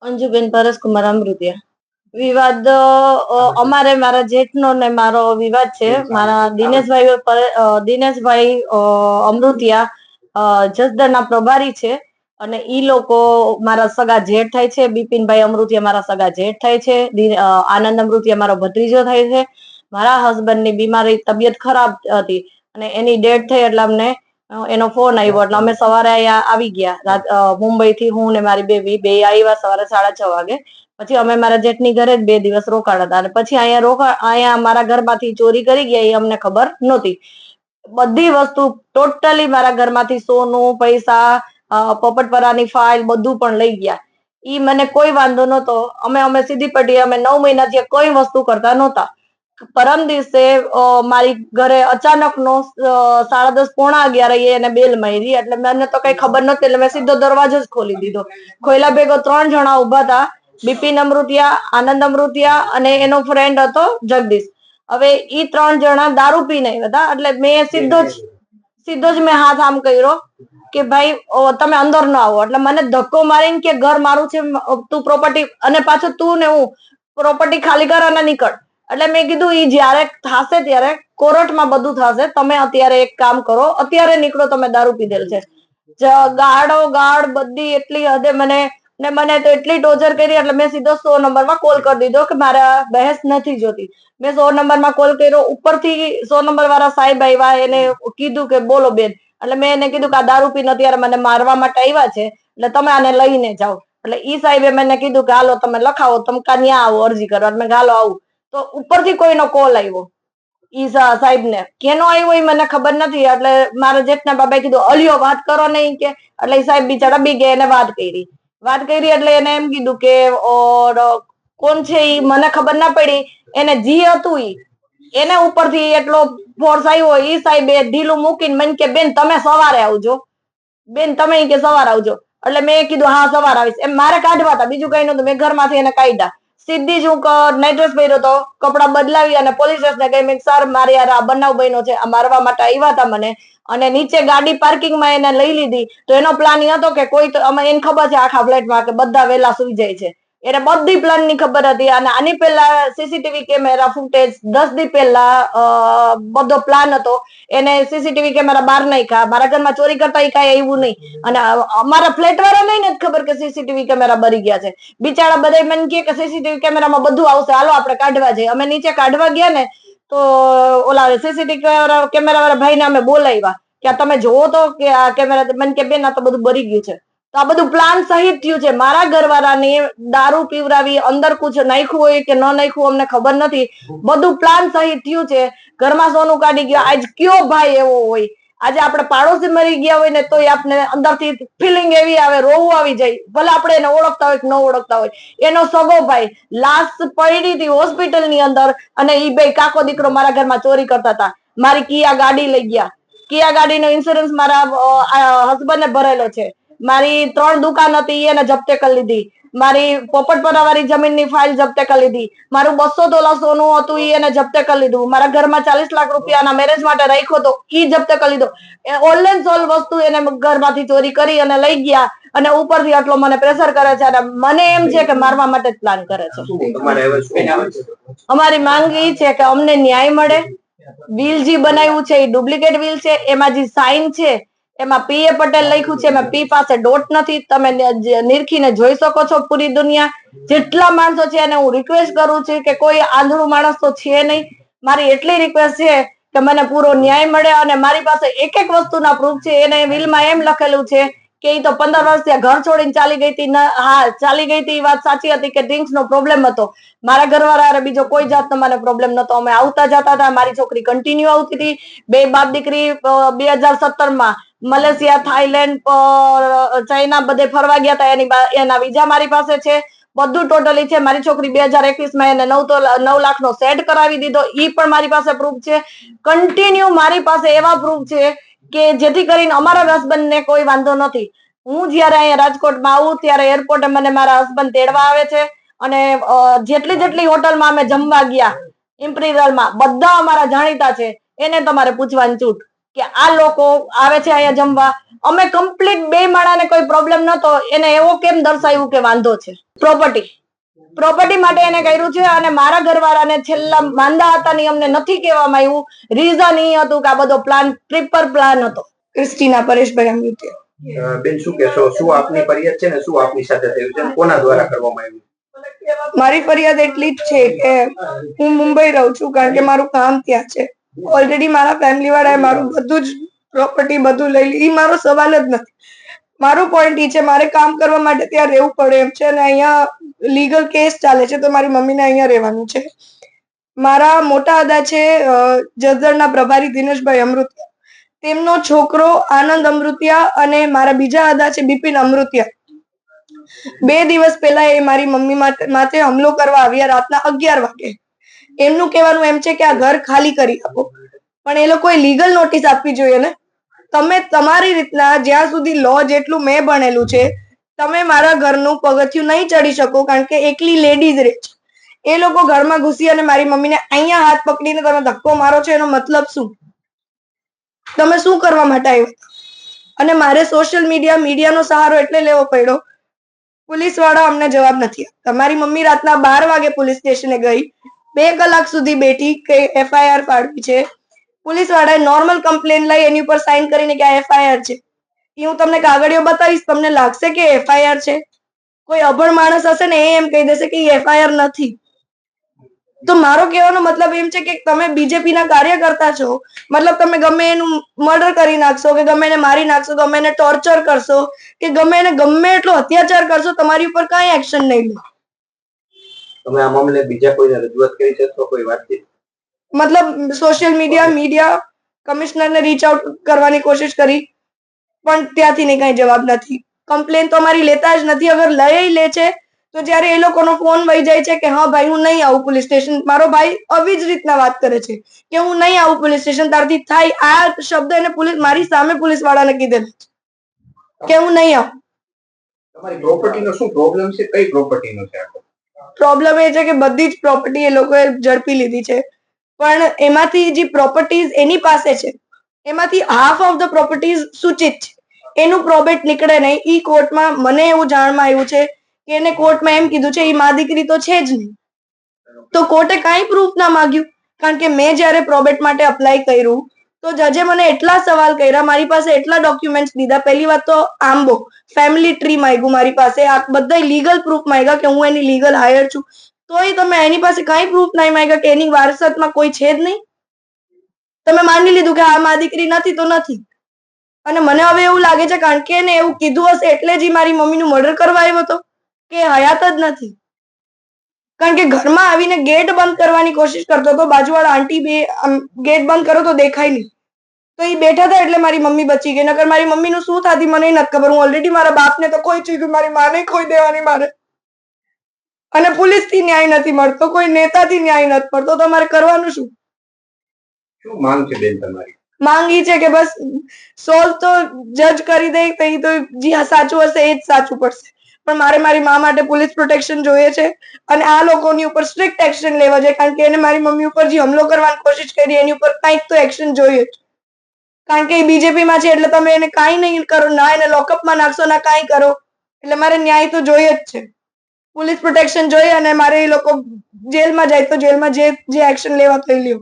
અંજુબેન પરેશકુમાર અમૃતિયા. વિવાદ અમારે મારા જેઠનો ને મારો વિવાદ છે. મારા દિનેશભાઈ અમૃતિયા જસદણના પ્રભારી છે અને ઈ લોકો મારા સગા જેઠ થાય છે. બિપિનભાઈ અમૃતિયા મારા સગા જેઠ થાય છે. આનંદ અમૃતિયા મારો ભત્રીજો થાય છે. મારા હસબન્ડની બીમારી તબિયત ખરાબ હતી અને એની ડેથ થઈ એટલે અમને એનો ફોન આવ્યો એટલે અમે સવારે અહીંયા આવી ગયા. મુંબઈ થી હું ને મારી બેબી બે આવ્યા સવારે 6:30 વાગે. પછી અમે મારા જેઠની ઘરે જ 2 દિવસ રોકાણા હતા અને પછી અહીંયા મારા ઘરમાંથી ચોરી કરી ગયા એ અમને ખબર નહોતી. બધી વસ્તુ ટોટલી મારા ઘરમાંથી સોનું, પૈસા, પોપટપરાની ફાઇલ બધું પણ લઈ ગયા. ઈ મને કોઈ વાંધો નહોતો. અમે સીધી પટ્ટી અમે 9 મહિનાથી કોઈ વસ્તુ કરતા નહોતા. પરમ દિવસે મારી ઘરે અચાનક નો 10:30 પોણા 11 એને બેલ મારી એટલે મને તો કઈ ખબર નહોતી એટલે મેં સીધો દરવાજો જ ખોલી દીધો. ખોયલા ભેગો 3 જણા ઉભા હતા. બિપિન અમૃતિયા, આનંદ અમૃતિયા અને એનો ફ્રેન્ડ હતો જગદીશ. હવે ઈ 3 જણા દારૂ પીને હતા એટલે મેં સીધો જ મેં હાથ આમ કર્યો કે ભાઈ તમે અંદર ન આવો. એટલે મને ધક્કો મારીને કે ઘર મારું છે, તું પ્રોપર્ટી અને પાછો તું ને હું પ્રોપર્ટી ખાલી કર અને નીકળ. એટલે મેં કીધું ઈ જ્યારે થશે ત્યારે કોર્ટમાં બધું થશે. તમે અત્યારે એક કામ કરો, અત્યારે નીકળો, તમે દારૂ પીધેલ છે. ગાળ બધી એટલી હદે મને તો એટલી ટોર્ચર કરી એટલે મેં સીધો 100 નંબરમાં કોલ કરી દીધો કે મારા બહેસ નથી જોતી. મેં 100 નંબરમાં કોલ કર્યો. ઉપરથી 100 નંબર વાળા સાહેબ આવ્યા. એને કીધું કે બોલો બેન. એટલે મેં એને કીધું કે આ દારૂ પીને અત્યારે મને મારવા માટે આવ્યા છે એટલે તમે આને લઈને જાઓ. એટલે ઈ સાહેબે મને કીધું કે હાલો તમે લખાવો, તમે ત્યાં આવો અરજી કરવા. મેં હાલો આવું તો ઉપરથી કોઈનો કોલ આવ્યો. ઈ સાહેબ ને કેનો આવ્યો એ મને ખબર નથી. એટલે મારા જેઠના બાબાએ કીધું અલિયો વાત કરો નહીં કે. એટલે એ સાહેબ બિચારા બી ગયા. એને વાત કરી એટલે એને એમ કીધું કે કોણ છે ઈ મને ખબર ના પડી. એને જી હતું એને ઉપરથી એટલો ફોર્સ આવ્યો. ઈ સાહેબે ઢીલું મૂકીને મને કે બેન તમે સવારે આવજો. બેન તમે કે સવારે આવજો. એટલે મેં કીધું હા સવારે આવીશ. એમ મારે કાઢવા હતા, બીજું કઈ નતું. મેં ઘરમાંથી એને કાઢ્યા. સીધી જ હું નાઇટ ડ્રેસ પહેર્યો હતો, કપડા બદલાવી અને પોલીસ સ્ટેશને ગઈ. મેં સર મારી યાર આ બનાવ બન્યો છે, આ મારવા માટે આવ્યા હતા મને અને નીચે ગાડી પાર્કિંગમાં એને લઈ લીધી. તો એનો પ્લાન એ હતો કે કોઈ એને ખબર છે આખા ફ્લેટમાં કે બધા વેલા સુઈ જાય છે. એને બધી પ્લાન ની ખબર હતી. અને આની પહેલા સીસીટીવી કેમેરા ફૂટેજ 10 દી પહેલા બધો પ્લાન હતો. એને સીસીટીવી કેમેરા બહાર નાખ્યા. મારા ઘરમાં ચોરી કરતા એ કાંઈ આવ્યું નહીં. અને અમારા ફ્લેટ વાળા નહીં ને ખબર કે સીસીટીવી કેમેરા બરી ગયા છે. બિચારા બધા મને કે સીસીટીવી કેમેરામાં બધું આવશે, હાલો આપણે કાઢવા જઈએ. અમે નીચે કાઢવા ગયા ને તો ઓલા સીસીટીવી કેમેરા વાળા ભાઈને અમે બોલાવ્યા કે તમે જોવો તો કે આ કેમેરા. મને કે બેન આ તો બધું બરી ગયું છે. તો આ બધું પ્લાન સહિત થયું છે. મારા ઘરવાળાને દારૂ પીવરાવી, અંદર કુછ નાખ્યું હોય કે ન નાખ્યું અમને ખબર નથી. બધું પ્લાન સહિત થયું છે. ઘરમાં સોનું કાઢી ગયો. આજ કયો ભાઈ એવો હોય? આજે આપણે પાડોશી મરી ગયા હોય ને તોય આપણે અંદરથી ફિલિંગ એવી આવે, રોવું આવી જાય. ભલે આપણે એને ઓળખતા હોય કે ન ઓળખતા હોય. એનો સગો ભાઈ લાશ પડી હતી હોસ્પિટલની અંદર અને ઈ બે કાકો દીકરો મારા ઘરમાં ચોરી કરતા હતા. મારી કિયા ગાડી લઈ ગયા. કિયા ગાડીનો ઇન્સ્યોરન્સ મારા હસબન્ડને ભરેલો છે. મારી 3 દુકાન હતી એને જપ્તે કરી લીધી. મારી પોપટપરા વાળી જમીનની ફાઇલ જપ્તે કરી લીધી. મારું 200 તોલા સોનું હતું એને જપ્તે કરી લીધું. મારા ઘરમાં 40 લાખ રૂપિયાના મેરેજ માટે રાખ્યો તો ઈ જપ્તે કરી લીધો. ઓનલાઈન સોલ વસ્તુ એને ઘરમાંથી ચોરી કરી અને લઈ ગયા અને ઉપરથી આટલો મને પ્રેશર કરે છે અને મને એમ છે કે મારવા માટે જ પ્લાન કરે છે. અમારી માંગ એ છે કે અમને ન્યાય મળે. બિલ જે બનાવ્યું છે એ ડુપ્લિકેટ બિલ છે. એમાં જે સાઇન છે એમાં પીએ પટેલ લખ્યું છે, એમાં પી પાસે ડોટ નથી. તમે નિરખીને જોઈ શકો છો. પૂરી દુનિયા જેટલા માણસો છે એને હું રિક્વેસ્ટ કરું છું કે કોઈ આંધળું માણસ તો છે નહીં. મારી એટલી રિક્વેસ્ટ છે કે મને પૂરો ન્યાય મળે અને મારી પાસે એક વસ્તુના પ્રૂફ છે. એને વિલમાં એમ લખેલું છે કે એ તો 15 વર્ષથી ઘર છોડીને ચાલી ગઈ હતી. હા ચાલી ગઈ હતી, વાત સાચી હતી કે ડ્રિંક્સ નો પ્રોબ્લેમ હતો. મારા ઘરવાળા બીજો કોઈ જાતનો મને પ્રોબ્લેમ નતો. અમે આવતા જતા હતા. મારી છોકરી કન્ટિન્યુ આવતી હતી. બે બાપ દીકરી 2017માં મલેશિયા, થાઈલેન્ડ, ચાઇના બધે ફરવા ગયા હતા. એના વિઝા મારી પાસે છે. બધું ટોટલી છે. મારી છોકરી 2021માં એને 9 લાખનો સેટ કરાવી દીધો. ઈ પણ મારી પાસે પ્રૂફ છે. કન્ટિન્યુ મારી પાસે એવા પ્રૂફ છે કે જેથી કરીને અમારા હસબન્ડને કોઈ વાંધો નથી. હું જયારે અહીંયા રાજકોટમાં આવું ત્યારે એરપોર્ટે મને મારા હસબન્ડ તેડવા આવે છે અને જેટલી હોટલમાં અમે જમવા ગયા ઇમ્પિરિયલમાં બધા અમારા જાણીતા છે. એને તમારે પૂછવાની છૂટ. કે આ લોકો આવે છે અહીંયા જમવા, અમે કમ્પ્લીટ બે માળાને કોઈ પ્રોબ્લેમ નતો, એને એવો કેમ દર્શાવ્યું કે વાંધો છે? પ્રોપર્ટી માટે એને કર્યું છે. અને મારા ઘરવાળાને છેલ્લા માંદા હતા ની અમને નથી કહેવામાં આવ્યું. રીઝન એ હતું કે આ બધો પ્લાન ટ્રિપર પ્લાન હતો. ક્રિસ્ટીના પરેશભાઈ અમૃતિયા. બેન શું કહેશો, શું આપની ફરિયાદ છે ને શું આપની સાથે થયું છે, કોના દ્વારા કરવામાં આવ્યું? મારી ફરિયાદ એટલી જ છે કે હું મુંબઈ રહું છું, કારણ કે મારું કામ ત્યાં છે. ઓલરેડી મારા ફેમિલી વાળાએ મારું બધું જ પ્રોપર્ટી બધું લઈ લીધું. મારો સવાલ જ નથી. મારો પોઈન્ટ એ છે, મારે કામ કરવા માટે ત્યાં રહેવું પડે એમ છે, અને અહીંયા લીગલ કેસ ચાલે છે, તો મારી મમ્મીને અહીંયા રહેવાનું છે. મારા મોટા દાદા છે જસદણના પ્રભારી દિનેશભાઈ અમૃતિયા, તેમનો છોકરો આનંદ અમૃતિયા અને મારા બીજા દાદા છે બિપિન અમૃતિયા. 2 દિવસ પહેલા એ મારી મમ્મી માથે હુમલો કરવા આવ્યા રાતના 11 વાગે. એમનું કહેવાનું એમ છે કે આ ઘર ખાલી કરી આપો, પણ એ લોકોએ લીગલ નોટિસ આપવી જોઈએ ને. તમે તમારી રીતના, જ્યાં સુધી લો જેટલું મેં ભણેલું છે, તમે મારા ઘરનું પગથિયું નહીં ચડી શકો, કારણ કે એકલી લેડીઝ રહે છે. એ લોકો ઘરમાં ઘૂસી અને મારી મમ્મીને અહીંયા હાથ પકડીને તમે ધક્કો મારો છો, એનો મતલબ શું? તમે શું કરવા માટે આવ્યા? અને મારે સોશિયલ મીડિયાનો સહારો એટલે લેવો પડ્યો. પોલીસ વાળા અમને જવાબ નથી આપતા. મારી મમ્મી રાતના 12 વાગે પોલીસ સ્ટેશને ગઈ, 2 કલાક સુધી બેઠી કે FIR પાડવી છે. પોલીસ વાળાએ નોર્મલ કમ્પ્લેન લઈ એની ઉપર સાઇન કરીને કે આ FIR છે. એ હું તમને કાગળિયો બતાવીશ, તમને લાગશે કે FIR છે? કોઈ અભણ માણસ હશે ને એ એમ કહી દેશે કે એ FIR નથી. તો મારો કહેવાનો મતલબ એમ છે કે તમે BJP ના કાર્યકર્તા છો, મતલબ તમે ગમે એનું મર્ડર કરી નાખશો, કે ગમે એને મારી નાખશો, ગમે એને ટોર્ચર કરશો, કે ગમે એને ગમે એટલો અત્યાચાર કરશો, તમારી ઉપર કઈ એક્શન નહીં લો. તમે આ મામલે બીજા કોઈને રજૂઆત કરી છે તો કોઈ વાતચીત? મતલબ સોશિયલ મીડિયા કમિશનરને રીચ આઉટ કરવાની કોશિશ કરી, પણ ત્યાંથી ને કઈ જવાબ નથી. કમ્પ્લેન તો અમારી લેતા જ નથી. અગર લઈ લે છે તો જ્યારે એ લોકોનો ફોન વહી જાય છે કે હા ભાઈ હું નહીં આવું પોલીસ સ્ટેશન, મારો ભાઈ આવી જ રીતના વાત કરે છે કે હું નહીં આવું પોલીસ સ્ટેશન, તારથી થાય. આ શબ્દ એને મારી સામે પોલીસ વાળાને કીધેલો કે હું નહીં આવું. તમારી પ્રોપર્ટીનો શું પ્રોબ્લેમ છે? કઈ પ્રોપર્ટીનો છે? પ્રોબ્લેમ એ છે કે બધી જ પ્રોપર્ટી એ લોકોએ ઝડપી લીધી છે, પણ એમાંથી જે પ્રોપર્ટીઝ એની પાસે છે એમાંથી હાફ ઓફ ધ પ્રોપર્ટીઝ સૂચિત છે. એનું પ્રોબેટ નીકળે નહીં. ઈ કોર્ટમાં મને એવું જાણમાં આવ્યું છે કે એને કોર્ટમાં એમ કીધું છે એ મા દીકરી તો છે જ નહીં. તો કોર્ટે કાંઈ પ્રૂફ ના માંગ્યું, કારણ કે મેં જ્યારે પ્રોબેટ માટે અપ્લાય કર્યું તો જજે મને એટલા સવાલ કર્યા, મારી પાસે એટલા ડોક્યુમેન્ટ્સ દીધા. પહેલી વાત તો આંબો ફેમિલી ટ્રી માંગ્યું મારી પાસે, આ બધા લીગલ પ્રૂફ માંગ્યા કે હું એની લીગલ હાયર છું, તોય તમે એની પાસે કાંઈ પ્રૂફ નહીં માંગ્યા કે એની વારસાતમાં કોઈ છે જ નહીં. તમે માની લીધું કે આ મા દીકરી નથી તો નથી. અને મને હવે એવું લાગે છે, કારણ કે એને એવું કીધું હશે એટલે જ મારી મમ્મીનું મર્ડર કરવા આવ્યો હતો, કે હયાત જ નથી. કારણ કે ઘરમાં આવીને ગેટ બંધ કરવાની કોશિશ કરતો હતો. બાજુવાળા આંટી બે ગેટ બંધ કરો તો દેખાય નહીં, તો એ બેઠા હતા એટલે મારી મમ્મી બચી ગઈ. નકર મારી મમ્મીનું શું થાતી મને નથી ખબર. હું ઓલરેડી મારા બાપને તો કોઈ ચીજ, મારી માને ખોઈ દેવાની મારે, અને પોલીસથી ન્યાય નથી મળતો, કોઈ નેતાથી ન્યાય નથી મળતો, તો મારે કરવાનું શું? શું માંગ છે બેન તમારી? માંગ ઈ છે કે બસ સોલ્વ તો જજ કરી દે, તો એ તો જે સાચું હશે એ જ સાચું પડશે. પણ મારે મારી મા માટે પોલીસ પ્રોટેક્શન જોઈએ છે, અને આ લોકોની ઉપર સ્ટ્રિક્ટ એક્શન લેવા જોઈએ, કારણ કે એને મારી મમ્મી ઉપર જે હુમલો કરવાની કોશિશ કરી એની ઉપર કંઈક તો એક્શન જોઈએ જ. કારણ કે એ BJP માં છે એટલે તમે એને કાંઈ નહીં કરો, ના એને લોકઅપમાં નાખશો ના કાંઈ કરો, એટલે મારે ન્યાય તો જોઈએ જ છે. પોલીસ પ્રોટેક્શન જોઈએ, અને મારે એ લોકો જેલમાં જાય તો જેલમાં જે એક્શન લેવા થઈ લ્યો.